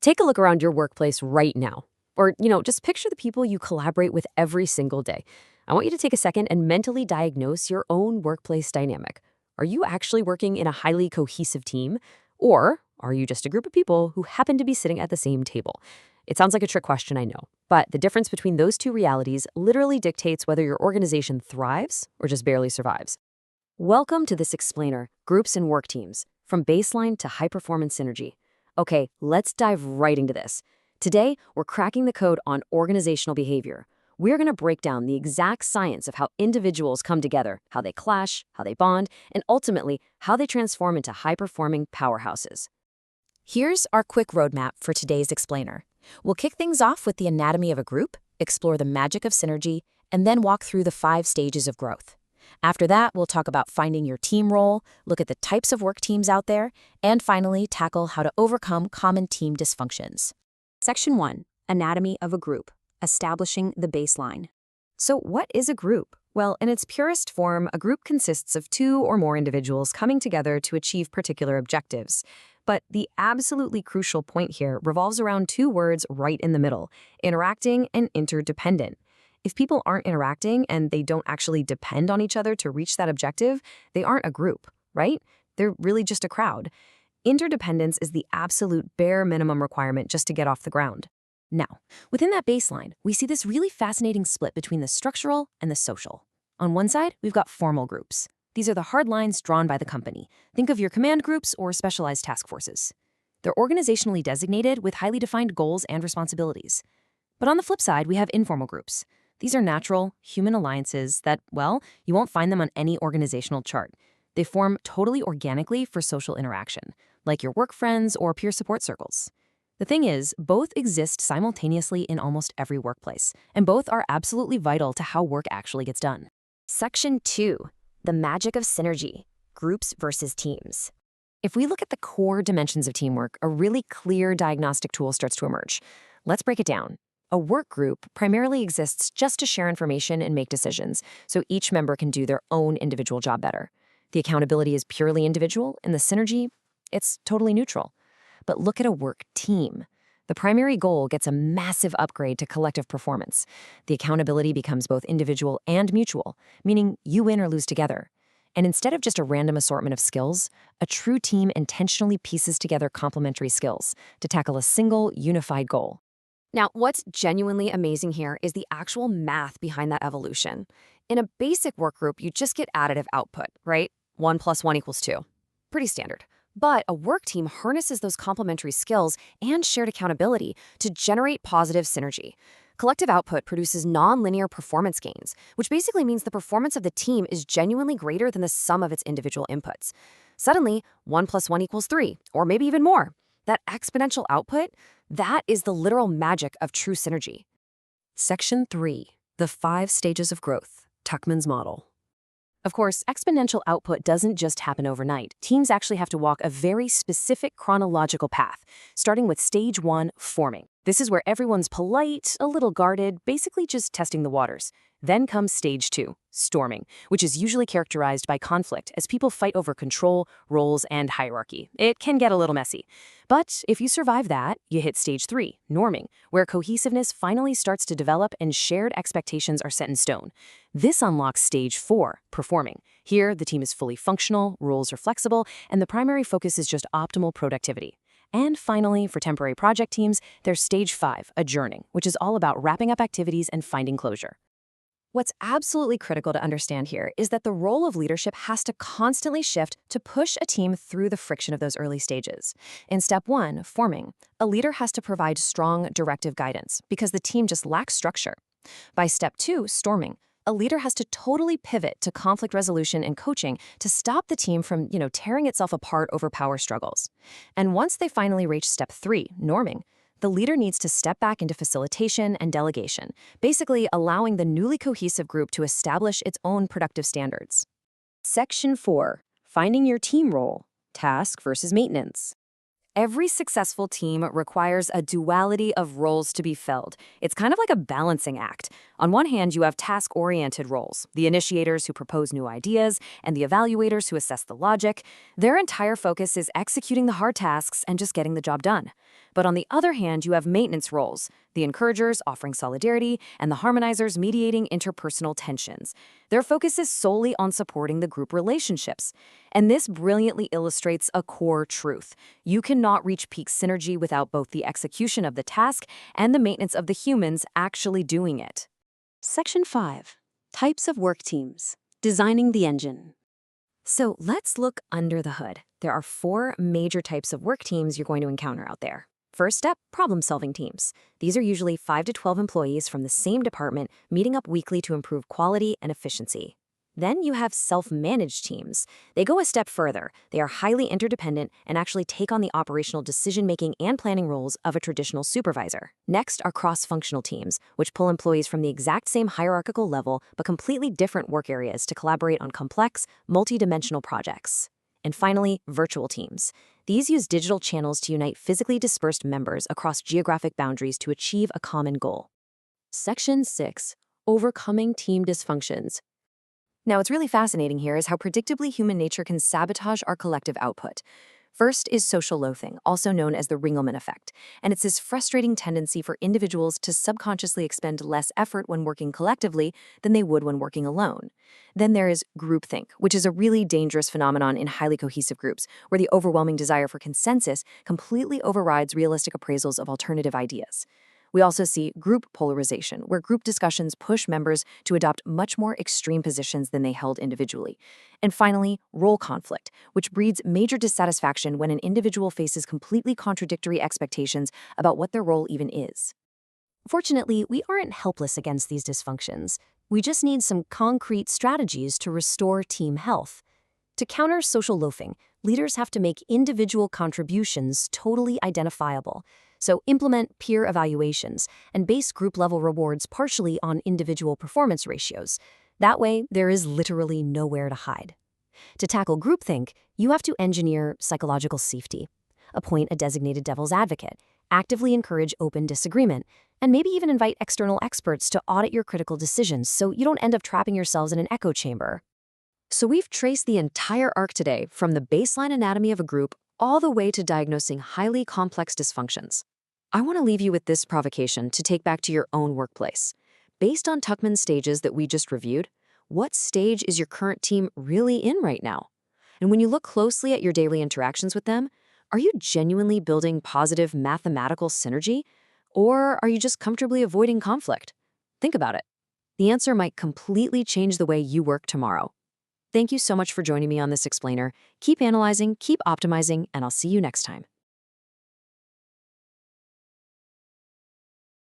Take a look around your workplace right now. Or just picture the people you collaborate with every single day. I want you to take a second and mentally diagnose your own workplace dynamic. Are you actually working in a highly cohesive team? Or are you just a group of people who happen to be sitting at the same table? It sounds like a trick question, I know, but the difference between those two realities literally dictates whether your organization thrives or just barely survives. Welcome to this explainer, Groups and Work Teams, from baseline to high-performance synergy. Okay, let's dive right into this. Today, we're cracking the code on organizational behavior. We're going to break down the exact science of how individuals come together, how they clash, how they bond, and ultimately, how they transform into high-performing powerhouses. Here's our quick roadmap for today's explainer. We'll kick things off with the anatomy of a group, explore the magic of synergy, and then walk through the 5 stages of growth. After that, we'll talk about finding your team role, look at the types of work teams out there, and finally tackle how to overcome common team dysfunctions. Section 1. Anatomy of a group. Establishing the baseline. So what is a group? Well, in its purest form, a group consists of 2 or more individuals coming together to achieve particular objectives. But the absolutely crucial point here revolves around 2 words right in the middle: interacting and interdependent. If people aren't interacting and they don't actually depend on each other to reach that objective, they aren't a group, right? They're really just a crowd. Interdependence is the absolute bare minimum requirement just to get off the ground. Now, within that baseline, we see this really fascinating split between the structural and the social. On one side, we've got formal groups. These are the hard lines drawn by the company. Think of your command groups or specialized task forces. They're organizationally designated with highly defined goals and responsibilities. But on the flip side, we have informal groups. These are natural, human alliances that, well, you won't find them on any organizational chart. They form totally organically for social interaction, like your work friends or peer support circles. The thing is, both exist simultaneously in almost every workplace, and both are absolutely vital to how work actually gets done. Section 2. The magic of synergy. Groups versus teams. If we look at the core dimensions of teamwork, a really clear diagnostic tool starts to emerge. Let's break it down. A work group primarily exists just to share information and make decisions, so each member can do their own individual job better. The accountability is purely individual, and the synergy, it's totally neutral. But look at a work team. The primary goal gets a massive upgrade to collective performance. The accountability becomes both individual and mutual, meaning you win or lose together. And instead of just a random assortment of skills, a true team intentionally pieces together complementary skills to tackle a single, unified goal. Now, what's genuinely amazing here is the actual math behind that evolution. In a basic work group, you just get additive output, right? 1 + 1 = 2. Pretty standard. But a work team harnesses those complementary skills and shared accountability to generate positive synergy. Collective output produces nonlinear performance gains, which basically means the performance of the team is genuinely greater than the sum of its individual inputs. Suddenly, 1 + 1 = 3, or maybe even more. That exponential output, that is the literal magic of true synergy. Section 3. The 5 stages of growth. Tuckman's model. Of course, exponential output doesn't just happen overnight. Teams actually have to walk a very specific chronological path, starting with stage 1, forming. This is where everyone's polite, a little guarded, basically just testing the waters. Then comes stage 2, storming, which is usually characterized by conflict as people fight over control, roles, and hierarchy. It can get a little messy. But if you survive that, you hit stage 3, norming, where cohesiveness finally starts to develop and shared expectations are set in stone. This unlocks stage 4, performing. Here, the team is fully functional, roles are flexible, and the primary focus is just optimal productivity. And finally, for temporary project teams, there's stage 5, adjourning, which is all about wrapping up activities and finding closure. What's absolutely critical to understand here is that the role of leadership has to constantly shift to push a team through the friction of those early stages. In step 1, forming, a leader has to provide strong directive guidance because the team just lacks structure. By step 2, storming, a leader has to totally pivot to conflict resolution and coaching to stop the team from, tearing itself apart over power struggles. And once they finally reach step 3, norming, the leader needs to step back into facilitation and delegation, basically allowing the newly cohesive group to establish its own productive standards. Section 4. Finding your team role, task versus maintenance. Every successful team requires a duality of roles to be filled. It's kind of like a balancing act. On one hand, you have task-oriented roles, the initiators who propose new ideas and the evaluators who assess the logic. Their entire focus is executing the hard tasks and just getting the job done. But on the other hand, you have maintenance roles, the encouragers offering solidarity and the harmonizers mediating interpersonal tensions. Their focus is solely on supporting the group relationships. And this brilliantly illustrates a core truth. You cannot reach peak synergy without both the execution of the task and the maintenance of the humans actually doing it. Section 5. Types of work teams. Designing the engine. So let's look under the hood. There are 4 major types of work teams you're going to encounter out there. First step, problem-solving teams. These are usually 5 to 12 employees from the same department meeting up weekly to improve quality and efficiency. Then you have self-managed teams. They go a step further. They are highly interdependent and actually take on the operational decision-making and planning roles of a traditional supervisor. Next are cross-functional teams, which pull employees from the exact same hierarchical level but completely different work areas to collaborate on complex, multi-dimensional projects. And finally, virtual teams. These use digital channels to unite physically dispersed members across geographic boundaries to achieve a common goal. Section 6. Overcoming team dysfunctions. Now, what's really fascinating here is how predictably human nature can sabotage our collective output. First is social loathing, also known as the Ringelmann effect, and it's this frustrating tendency for individuals to subconsciously expend less effort when working collectively than they would when working alone. Then there is groupthink, which is a really dangerous phenomenon in highly cohesive groups, where the overwhelming desire for consensus completely overrides realistic appraisals of alternative ideas. We also see group polarization, where group discussions push members to adopt much more extreme positions than they held individually. And finally, role conflict, which breeds major dissatisfaction when an individual faces completely contradictory expectations about what their role even is. Fortunately, we aren't helpless against these dysfunctions. We just need some concrete strategies to restore team health. To counter social loafing, leaders have to make individual contributions totally identifiable. So implement peer evaluations and base group-level rewards partially on individual performance ratios. That way, there is literally nowhere to hide. To tackle groupthink, you have to engineer psychological safety, appoint a designated devil's advocate, actively encourage open disagreement, and maybe even invite external experts to audit your critical decisions so you don't end up trapping yourselves in an echo chamber. So we've traced the entire arc today, from the baseline anatomy of a group all the way to diagnosing highly complex dysfunctions. I want to leave you with this provocation to take back to your own workplace. Based on Tuckman's stages that we just reviewed, what stage is your current team really in right now? And when you look closely at your daily interactions with them, are you genuinely building positive mathematical synergy? Or are you just comfortably avoiding conflict? Think about it. The answer might completely change the way you work tomorrow. Thank you so much for joining me on this explainer. Keep analyzing, keep optimizing, and I'll see you next time.